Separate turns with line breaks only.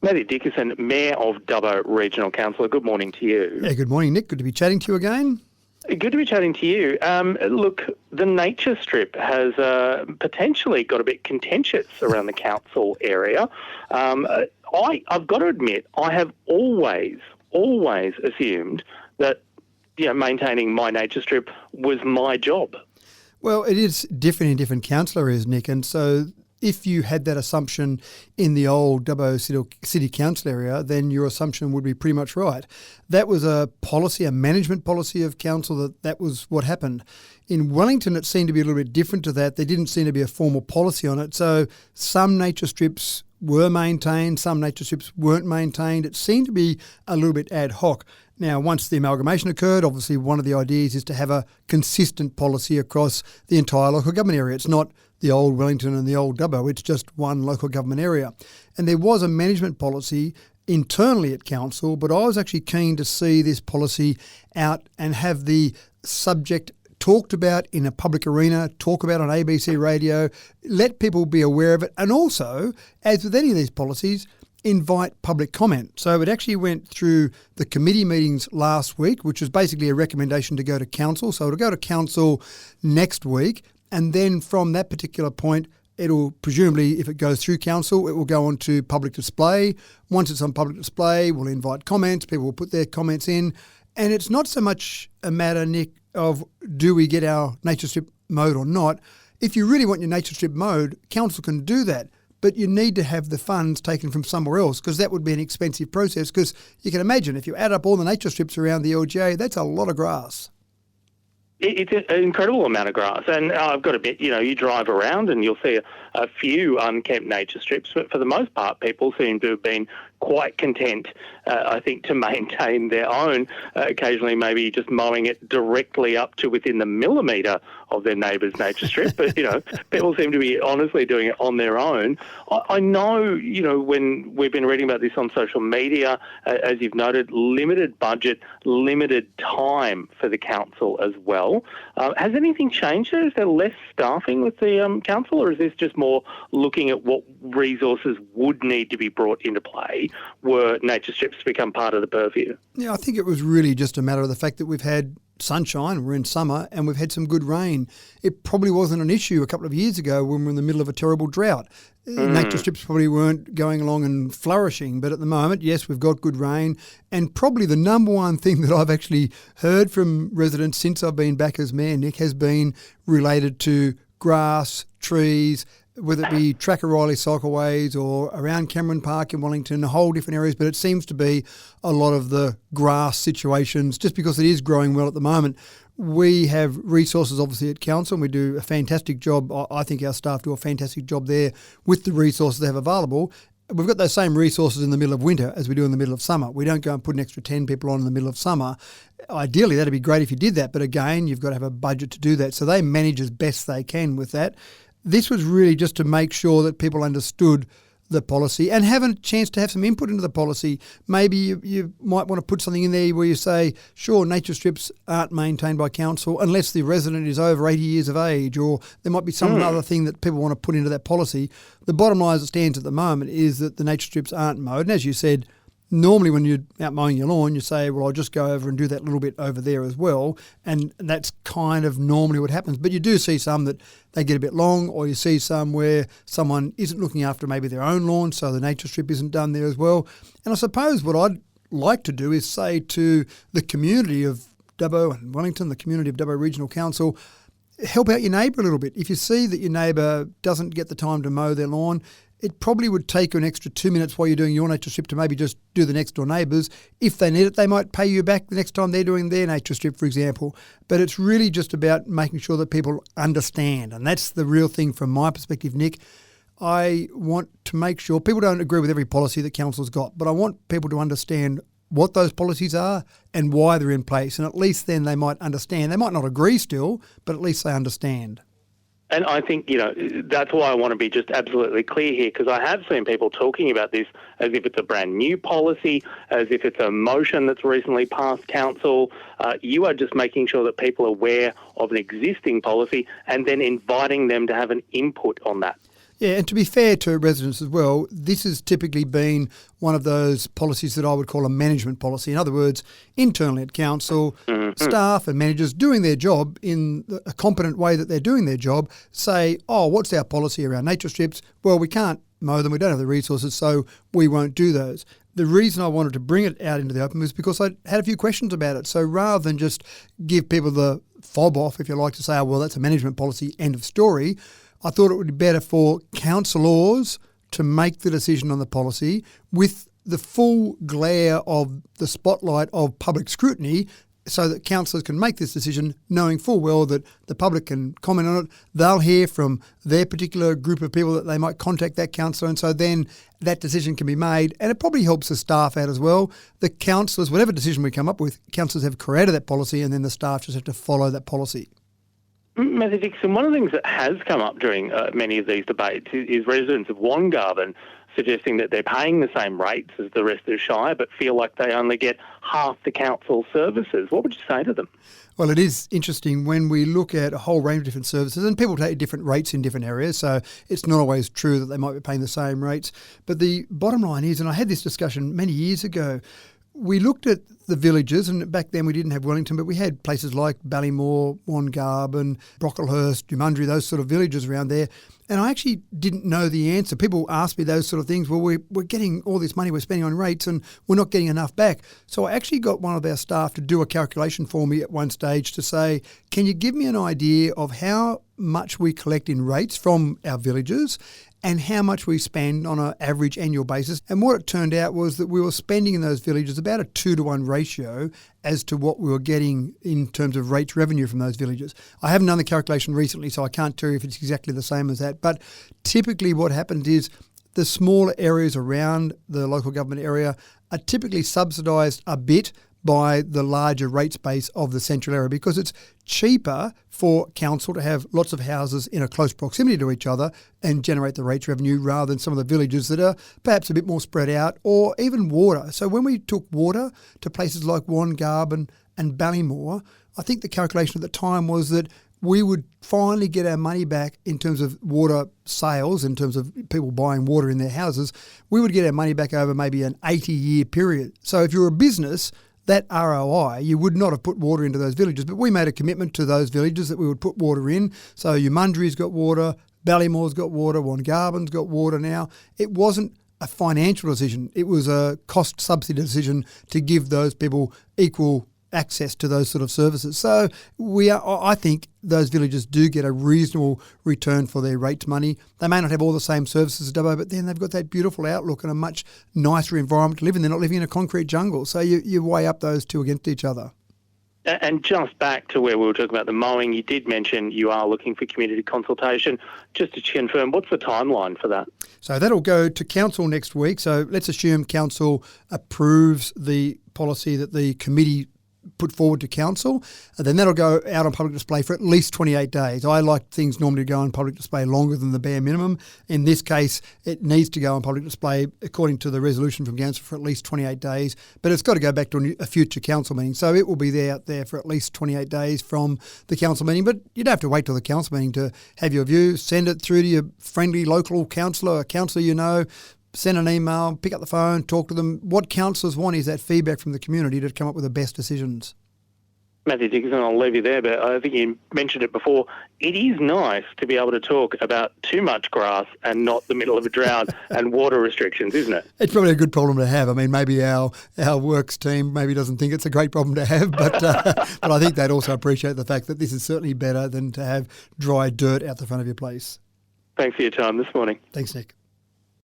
Matthew Dickerson, Mayor of Dubbo Regional Council. Good morning to you.
Yeah, good morning, Nick. Good to be chatting to you again.
Good to be chatting to you. Look, the nature strip has potentially got a bit contentious around the council area. I've got to admit, I have always assumed that maintaining my nature strip was my job.
Well, it is different in different council areas, Nick, and so if you had that assumption in the old Dubbo City Council area, then your assumption would be pretty much right. That was a policy, a management policy of council, that was what happened. In Wellington, it seemed to be a little bit different to that. There didn't seem to be a formal policy on it. So some nature strips were maintained, some nature strips weren't maintained. It seemed to be a little bit ad hoc. Now, once the amalgamation occurred, obviously one of the ideas is to have a consistent policy across the entire local government area. It's not the old Wellington and the old Dubbo, it's just one local government area. And there was a management policy internally at council, but I was actually keen to see this policy out and have the subject talked about in a public arena, talk about on ABC radio, let people be aware of it, and also, as with any of these policies, invite public comment. So it actually went through the committee meetings last week, which was basically a recommendation to go to council. So it'll go to council next week, and then from that particular point, it'll presumably, if it goes through council, it will go on to public display. Once it's on public display, we'll invite comments, people will put their comments in, and it's not so much a matter, Nick, of do we get our nature strip mowed or not. If you really want your nature strip mowed, council can do that. But you need to have the funds taken from somewhere else, because that would be an expensive process, because you can imagine if you add up all the nature strips around the LGA, that's a lot of grass.
It's an incredible amount of grass, and I've got to admit, you drive around and you'll see a few unkempt nature strips, but for the most part, people seem to have been quite content, I think, to maintain their own, occasionally maybe just mowing it directly up to within the millimetre of their neighbour's nature strip. But, people seem to be honestly doing it on their own. I know, when we've been reading about this on social media, as you've noted, limited budget, limited time for the council as well. Has anything changed there? Is there less staffing with the council, or is this just more looking at what resources would need to be brought into play were nature strips to become part of the purview?
Yeah, I think it was really just a matter of the fact that we've had sunshine, we're in summer, and we've had some good rain. It probably wasn't an issue a couple of years ago when we were in the middle of a terrible drought. Nature strips probably weren't going along and flourishing, but at the moment, yes, we've got good rain. And probably the number one thing that I've actually heard from residents since I've been back as mayor, Nick, has been related to grass, trees, whether it be Tracker Riley cycleways or around Cameron Park in Wellington, a whole different areas, but it seems to be a lot of the grass situations, just because it is growing well at the moment. We have resources, obviously, at council, and we do a fantastic job. I think our staff do a fantastic job there with the resources they have available. We've got those same resources in the middle of winter as we do in the middle of summer. We don't go and put an extra 10 people on in the middle of summer. Ideally, that'd be great if you did that, but again, you've got to have a budget to do that. So they manage as best they can with that. This was really just to make sure that people understood the policy and have a chance to have some input into the policy. Maybe you might want to put something in there where you say, sure, nature strips aren't maintained by council unless the resident is over 80 years of age, or there might be some other thing that people want to put into that policy. The bottom line as it stands at the moment is that the nature strips aren't mowed. And as you said, normally when you're out mowing your lawn, you say, well, I'll just go over and do that little bit over there as well. And that's kind of normally what happens. But you do see some that they get a bit long, or you see some where someone isn't looking after maybe their own lawn, so the nature strip isn't done there as well. And I suppose what I'd like to do is say to the community of Dubbo and Wellington, the community of Dubbo Regional Council, help out your neighbour a little bit. If you see that your neighbour doesn't get the time to mow their lawn, it probably would take you an extra 2 minutes while you're doing your nature strip to maybe just do the next door neighbours. If they need it, they might pay you back the next time they're doing their nature strip, for example. But it's really just about making sure that people understand. And that's the real thing from my perspective, Nick. I want to make sure people don't agree with every policy that council's got, but I want people to understand what those policies are and why they're in place. And at least then they might understand. They might not agree still, but at least they understand.
And I think, that's why I want to be just absolutely clear here, because I have seen people talking about this as if it's a brand new policy, as if it's a motion that's recently passed council. You are just making sure that people are aware of an existing policy and then inviting them to have an input on that.
Yeah, and to be fair to residents as well, this has typically been one of those policies that I would call a management policy. In other words, internally at council, staff and managers doing their job in a competent way that they're doing their job say, oh, what's our policy around nature strips? Well, we can't mow them, we don't have the resources, so we won't do those. The reason I wanted to bring it out into the open was because I had a few questions about it. So rather than just give people the fob off, if you like, to say, oh, well, that's a management policy, end of story, I thought it would be better for councillors to make the decision on the policy with the full glare of the spotlight of public scrutiny so that councillors can make this decision knowing full well that the public can comment on it. They'll hear from their particular group of people that they might contact that councillor, and so then that decision can be made. And it probably helps the staff out as well. The councillors, whatever decision we come up with, councillors have created that policy and then the staff just have to follow that policy.
Matthew Dixon, one of the things that has come up during many of these debates is residents of Wongarvan suggesting that they're paying the same rates as the rest of the Shire but feel like they only get half the council services. What would you say to them?
Well, it is interesting when we look at a whole range of different services, and people take different rates in different areas, so it's not always true that they might be paying the same rates. But the bottom line is, and I had this discussion many years ago, we looked at the villages, and back then we didn't have Wellington, but we had places like Ballymore, Wongarvan, Brocklehurst, Dumundry, those sort of villages around there. And I actually didn't know the answer. People ask me those sort of things. Well, we're getting all this money we're spending on rates and we're not getting enough back. So I actually got one of our staff to do a calculation for me at one stage to say, can you give me an idea of how much we collect in rates from our villages and how much we spend on an average annual basis? And what it turned out was that we were spending in those villages about a 2-to-1 ratio as to what we were getting in terms of rates revenue from those villages. I haven't done the calculation recently, so I can't tell you if it's exactly the same as that. But typically what happens is the smaller areas around the local government area are typically subsidised a bit by the larger rates base of the central area because it's cheaper for council to have lots of houses in a close proximity to each other and generate the rates revenue rather than some of the villages that are perhaps a bit more spread out, or even water. So when we took water to places like Wongarvan and Ballymore, I think the calculation at the time was that we would finally get our money back in terms of water sales, in terms of people buying water in their houses. We would get our money back over maybe an 80-year period. So if you're a business, that ROI, you would not have put water into those villages. But we made a commitment to those villages that we would put water in. So Dumundry's got water, Ballymore's got water, Wongarvan's got water now. It wasn't a financial decision. It was a cost subsidy decision to give those people equal access to those sort of services. So I think those villages do get a reasonable return for their rates money. They may not have all the same services as Dubbo, but then they've got that beautiful outlook and a much nicer environment to live in. They're not living in a concrete jungle. So you weigh up those two against each other.
And just back to where we were talking about the mowing, you did mention you are looking for community consultation. Just to confirm, what's the timeline for that? So
that'll go to council next week. So let's assume council approves the policy that the committee put forward to council, and then that'll go out on public display for at least 28 days. I like things normally to go on public display longer than the bare minimum. In this case, it needs to go on public display according to the resolution from council for at least 28 days, but it's got to go back to a future council meeting. So it will be out there for at least 28 days from the council meeting, but you don't have to wait till the council meeting to have your view. Send it through to your friendly local councillor, a councillor you know. Send an email, pick up the phone, talk to them. What councillors want is that feedback from the community to come up with the best decisions.
Matthew Dixon, I'll leave you there, but I think you mentioned it before. It is nice to be able to talk about too much grass and not the middle of a drought and water restrictions, isn't it?
It's probably a good problem to have. I mean, maybe our works team maybe doesn't think it's a great problem to have, but I think they'd also appreciate the fact that this is certainly better than to have dry dirt out the front of your place.
Thanks for your time this morning.
Thanks, Nick.